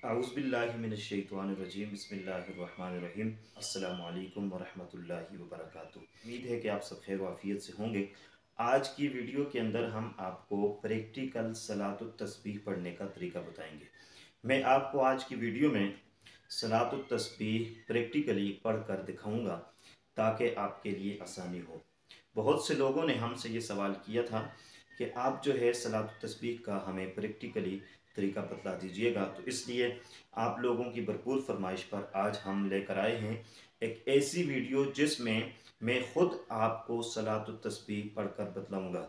औज़ुबिल्लाहिमिनश्शैतानिर्रजीम बिस्मिल्लाहिर्रहमानिर्रहीम अस्सलामु अलैकुम वरहमतुल्लाहि वबरकातुहू। उम्मीद है कि आप सब खैर वाफियत से होंगे। आज की वीडियो के अंदर हम आपको प्रैक्टिकल सलातुत तस्बीह पढ़ने का तरीका बताएंगे। मैं आपको आज की वीडियो में सलातुत तस्बीह प्रैक्टिकली पढ़ कर दिखाऊँगा ताकि आपके लिए आसानी हो। बहुत से लोगों ने हमसे ये सवाल किया था कि आप जो है सलातुत तस्बीह का हमें प्रैक्टिकली तरीका बतला दीजिएगा, तो इसलिए आप लोगों की भरपूर फरमाइश पर आज हम लेकर आए हैं एक ऐसी वीडियो जिसमें मैं ख़ुद आपको सलातुत तस्बीह पढ़कर बतलाऊँगा।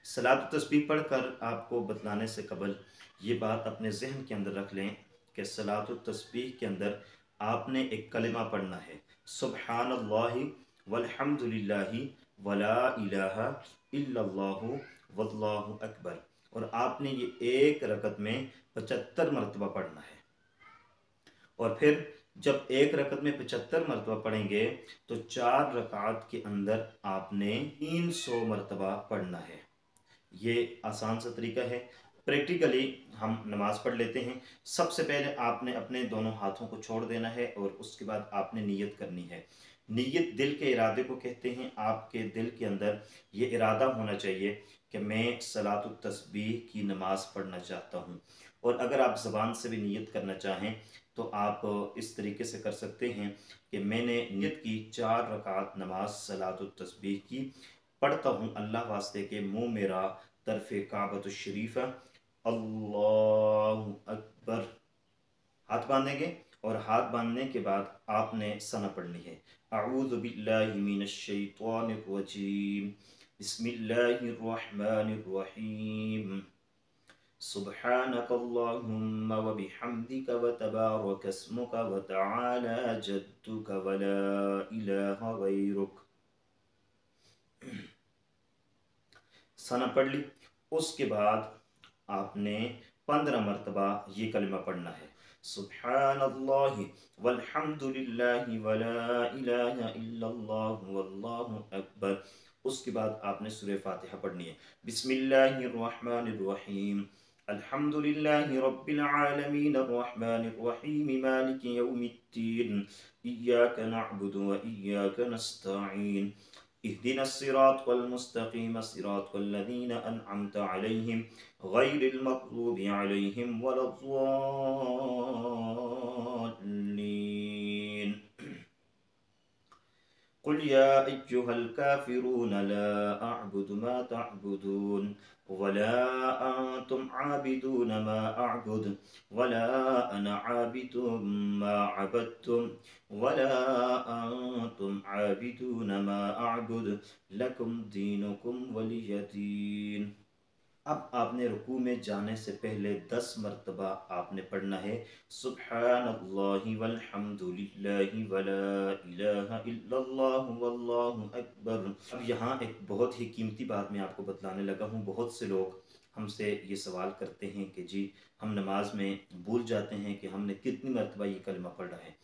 सलातुत तस्बीह पढ़कर आपको बतलाने से कबल ये बात अपने जहन के अंदर रख लें कि सलातुत तस्बीह के अंदर आपने एक कलिमा पढ़ना है, सुब्हानल्लाहि वल्हम्दुलिल्लाहि वला इलाहा इल्लल्लाहु वल्लाहु अकबर, और आपने ये एक रकत में 75 मरतबा पढ़ना है। और फिर जब एक रकत में 75 मरतबा पढ़ेंगे तो 4 रकात के अंदर आपने 300 मरतबा पढ़ना है। ये आसान सा तरीका है। प्रैक्टिकली हम नमाज़ पढ़ लेते हैं। सबसे पहले आपने अपने दोनों हाथों को छोड़ देना है और उसके बाद आपने नीयत करनी है। नीयत दिल के इरादे को कहते हैं। आपके दिल के अंदर ये इरादा होना चाहिए कि मैं सलातुत तस्बीह की नमाज़ पढ़ना चाहता हूँ। और अगर आप ज़बान से भी नीयत करना चाहें तो आप इस तरीके से कर सकते हैं कि मैंने नीयत की 4 रकात नमाज सलातुत तस्बीह की पढ़ता हूँ अल्लाह वास्ते के मुँह मेरा तरफ़े काबतुश शरीफ, अल्लाहु अकबर। हाथ बांधेंगे और हाथ बांधने के बाद आपने सना पढ़नी है, अऊज़ु बिल्लाहि मिनश शैतानिर रजीम, बिस्मिल्लाहिर्रहमानिर रहीम, सुब्हानक अल्लाहुम्मा व बिहम्दिका व तबारक अस्मुका व तआला जद्दुका व ला इलाहा गैरुक। सना पढ़ ली। उसके बाद आपने 15 मरतबा ये कलिमा पढ़ना है, सुब्हानल्लाहि वल्हम्दुलिल्लाहि वला इलाहा इल्लल्लाहु वल्लाहु अकबर। उसके बाद आपने सूरह फातिहा पढ़नी है, बिस्मिल्लाहिर्रहमानिर्रहीम, अल्हम्दुलिल्लाहि रब्बिल आलमीन अर्रहमानिर रहीम मालिकि यौमिद्दीन, इय्याका नअबुदु व इय्याका नस्तईन, इहदिनस सिरातल मुस्तकीम सिरातल लज़ीना अनअमता अलैहिम गैरिल मग़ज़ूबि अलैहिम वलद्दॉल्लीन, कुल या अय्युहल काफ़िरून ला अअबुदु मा तअबुदून वला अंतुम आबिदून मा अअबुद वला अना आबिदुम मा अबदतुम वला अंतुम आबिदून मा अअबुद लकुम दीनुकुम वलिय दीन। अब आपने रुकू में जाने से पहले 10 मरतबा आपने पढ़ना है, सुब्हानल्लाहि वल्हम्दुलिल्लाहि वला इलाहा इल्लल्लाहु वल्लाहु अकबर। अब यहाँ एक बहुत ही कीमती बात मैं आपको बतलाने लगा हूँ। बहुत से लोग हमसे ये सवाल करते हैं कि जी हम नमाज में भूल जाते हैं कि हमने कितनी मरतबा ये कलमा पढ़ा है,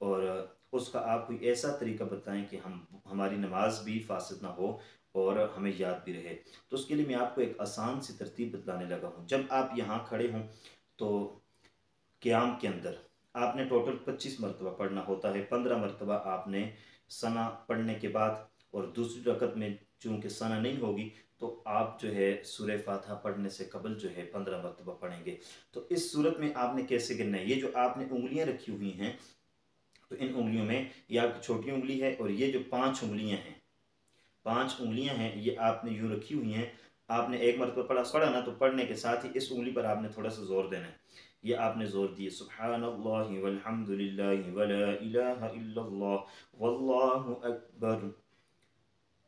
और उसका आप कोई ऐसा तरीका बताएं कि हमारी नमाज भी फासिद ना हो और हमें याद भी रहे। तो उसके लिए मैं आपको एक आसान सी तरतीब बतलाने लगा हूँ। जब आप यहाँ खड़े हों तो क़याम के अंदर आपने टोटल 25 मरतबा पढ़ना होता है। 15 मरतबा आपने सना पढ़ने के बाद, और दूसरी रकत में चूँकि सना नहीं होगी तो आप जो है सूरह फातिहा पढ़ने से कबल जो है 15 मरतबा पढ़ेंगे। तो इस सूरत में आपने कैसे गिनना है, ये जो आपने उंगलियाँ रखी हुई हैं तो इन उंगलियों में ये आपकी छोटी उंगली है और ये जो 5 उंगलियां हैं, 5 उंगलियां हैं, ये आपने यूँ रखी हुई हैं। आपने एक मरतबा पढ़ा ना, तो पढ़ने के साथ ही इस उंगली पर आपने थोड़ा सा जोर देना है। ये आपने जोर दिए, सुब्हानल्लाहि वल्हम्दुलिल्लाहि वला इलाहा इल्लल्लाह वल्लाहु अकबर।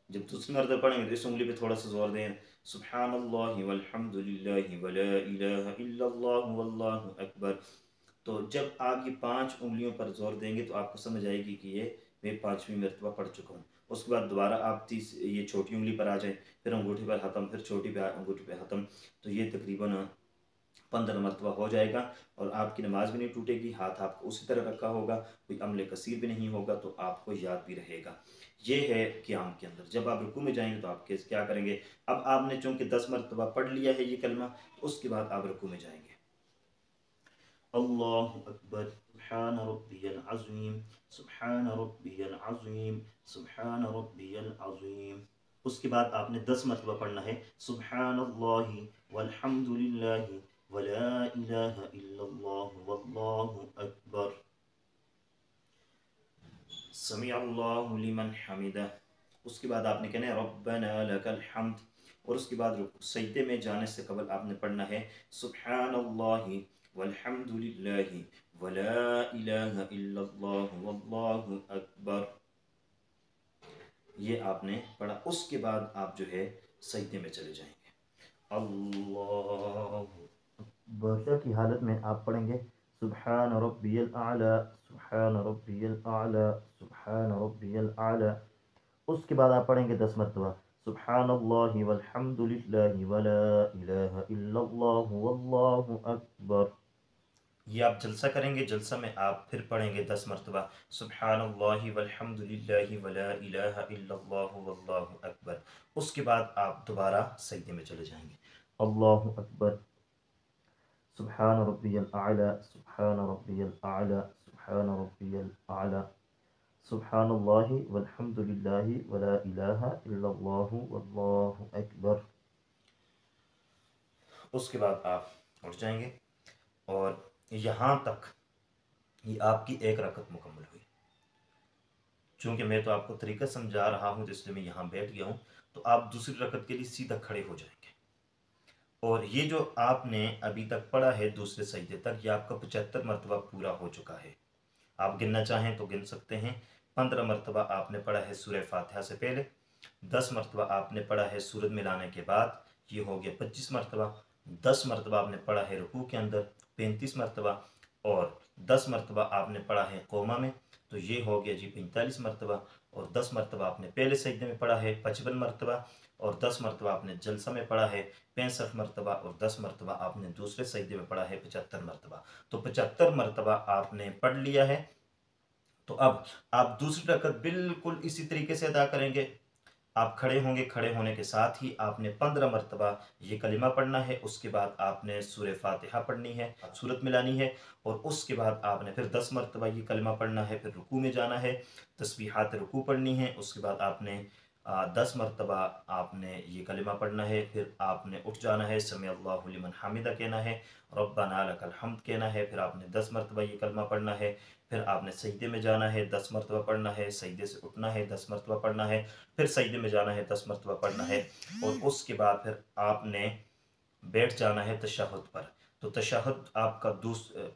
जब दूसरी मरतबा पढ़ेंगे तो इस उंगली पे थोड़ा सा जोर दें, सुब्हानल्लाहि वल्हम्दुलिल्लाहि वला इलाहा इल्लल्लाह वल्लाहु अकबर। तो जब आप ये 5 उंगलियों पर जोर देंगे तो आपको समझ आएगी कि ये मैं 5वीं मरतबा पढ़ चुका हूँ। उसके बाद दोबारा आप ये छोटी उंगली पर आ जाएं, फिर अंगूठी पर ख़त्म, फिर छोटी पे अंगूठी पे ख़त्म। तो ये तकरीबन 15 मरतबा हो जाएगा और आपकी नमाज भी नहीं टूटेगी। हाथ आपको उसी तरह रखा होगा, कोई अमल कसीर भी नहीं होगा, तो आपको याद भी रहेगा। ये है क़याम के अंदर। जब आप रुकू में जाएंगे तो आप क्या करेंगे, अब आपने चूँकि 10 मरतबा पढ़ लिया है ये कलमा, तो उसके बाद आप रुकू में जाएंगे। अल्लाहु अकबर, सुब्हान रब्बियल अज़ीम, सुब्हान रब्बियल अज़ीम, सुब्हान रब्बियल अज़ीम। उसके बाद आपने 10 मरतबा पढ़ना है सुब्हानल्लाहि वल्हम्दुलिल्लाहि वला इलाहा इल्लल्लाहु वल्लाहु अकबर, समीअल्लाहु लिमन हमिदा। उसके बाद आपने कहना है रब्बना लकल हम्द। और उसके बाद सजदे में जाने से कबल आपने पढ़ना है सुब्हानल्लाहि वल्हम्दुलिल्लाहि वला इलाहा इल्लल्लाहु वल्लाहु अकबर। ये आपने पढ़ा। उसके बाद आप जो है सजदे में चले जाएंगे। अल्लाहु अकबर की हालत में आप पढ़ेंगे सुब्हान रब्बियल आला, सुब्हान रब्बियल आला, सुब्हान रब्बियल आला। उसके बाद आप पढ़ेंगे 10 मरतबा सुब्हानल्लाहि वल्हम्दुलिल्लाहि वला इलाहा इल्लल्लाहु वल्लाहु अकबर। ये आप जलसा करेंगे। जलसा में आप फिर पढ़ेंगे 10 मरतबा सुब्हानल्लाहि वल्हम्दुलिल्लाहि वला इलाहा इल्लल्लाहु वल्लाहु अकबर। उसके बाद आप दोबारा सजदे में चले जाएंगे। अल्लाहु अकबर, सुब्हान रब्बियल आला, सुब्हान रब्बियल आला, सुब्हान रब्बियल आला, सुब्हानल्लाहि वल्हम्दुलिल्लाहि वला इलाहा इल्लल्लाहु वल्लाहु अकबर। उसके बाद आप उठ जाएंगे और यहाँ तक ये आपकी एक रकत मुकम्मल हुई। चूँकि मैं तो आपको तरीका समझा रहा हूँ तो इसलिए मैं यहाँ बैठ गया हूँ। तो आप दूसरी रकत के लिए सीधा खड़े हो जाएंगे और ये जो आपने अभी तक पढ़ा है दूसरे सजदे तक, ये आपका 75 मरतबा पूरा हो चुका है। आप गिनना चाहें तो गिन सकते हैं। 15 मरतबा आपने पढ़ा है सूरह फातिहा से पहले, 10 मरतबा आपने पढ़ा है सूरत मिलाने के बाद, ये हो गया 25 मरतबा। 10 मरतबा आपने पढ़ा है रुकू के अंदर, 35 मरतबा। और 10 मरतबा आपने पढ़ा है कोमा में, तो ये हो गया जी 45 मरतबा। और 10 मरतबा आपने पहले सजदे में पढ़ा है 55 मरतबा। और 10 मरतबा आपने जलसा में पढ़ा है 65 मरतबा। और 10 मरतबा आपने दूसरे सजदे में पढ़ा है 75 मरतबा। तो 75 मरतबा आपने पढ़ लिया है। तो अब आप दूसरी रकत बिल्कुल इसी तरीके से अदा करेंगे। आप खड़े होंगे, खड़े होने के साथ ही आपने 15 मरतबा ये कलिमा पढ़ना है। उसके बाद आपने सूरह फातिहा पढ़नी है, सूरत मिलानी है। और उसके बाद आपने फिर 10 मरतबा ये कलिमा पढ़ना है। फिर रुकू में जाना है, तस्बीहात रुकू पढ़नी है। उसके बाद आपने 10 मरतबा आपने ये कलिमा पढ़ना है। फिर आपने उठ जाना है, समी अल्लाहु लिमन हामिदा कहना है, रब्बना लकल हम्द कहना है। फिर आपने 10 मरतबा ये कलिमा पढ़ना है। फिर आपने सजदे में जाना है, 10 मरतबा पढ़ना है। सजदे से उठना है, 10 मरतबा पढ़ना है। फिर सजदे में जाना है, 10 मरतबा पढ़ना है। और उसके बाद फिर आपने बैठ जाना है तशहुद पर। तो तशहुद आपका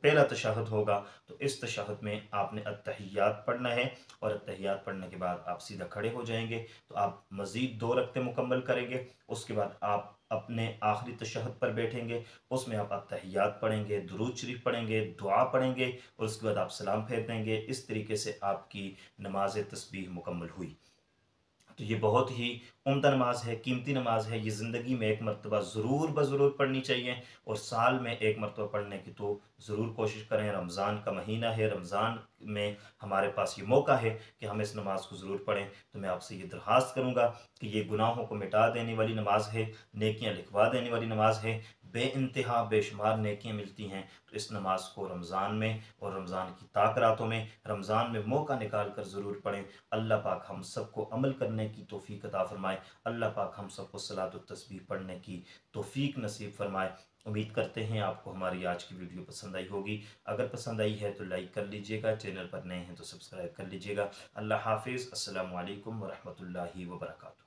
पहला तशहुद होगा। तो इस तशहुद में आपने अत्तहियात पढ़ना है। और अत्तहियात पढ़ने के बाद आप सीधा खड़े हो जाएंगे। तो आप मज़ीद 2 रकते मुकम्मल करेंगे। उसके बाद आप अपने आखिरी तशहुद पर बैठेंगे। उसमें आप अत्तहियात पढ़ेंगे, दुरूद शरीफ पढ़ेंगे, दुआ पढ़ेंगे और उसके बाद आप सलाम फेर देंगे। इस तरीके से आपकी नमाज तस्बीह मुकम्मल हुई। तो ये बहुत ही उम्दा नमाज है, कीमती नमाज है। ये ज़िंदगी में एक मरतबा ज़रूर ज़रूर पढ़नी चाहिए और साल में एक मरतबा पढ़ने की तो ज़रूर कोशिश करें। रमज़ान का महीना है, रमज़ान में हमारे पास ये मौका है कि हम इस नमाज को ज़रूर पढ़ें। तो मैं आपसे ये दरख्वास्त करूँगा कि ये गुनाहों को मिटा देने वाली नमाज है, नेकियां लिखवा देने वाली नमाज है, बेइंतहा बेशुमार नेकियां मिलती हैं। तो इस नमाज को रमज़ान में और रमज़ान की ताक रातों में, रमज़ान में मौका निकाल कर ज़रूर पढ़ें। अल्लाह पाक हम सबको अमल करने की तौफीक अता फरमाए। अल्लाह पाक हम सबको सलात व तस्बीह पढ़ने की तौफीक नसीब फरमाए। उम्मीद करते हैं आपको हमारी आज की वीडियो पसंद आई होगी। अगर पसंद आई है तो लाइक कर लीजिएगा, चैनल पर नए हैं तो सब्सक्राइब कर लीजिएगा। अल्लाह हाफिज़। अस्सलामु अलैकुम व रहमतुल्लाहि व बरकातुहू।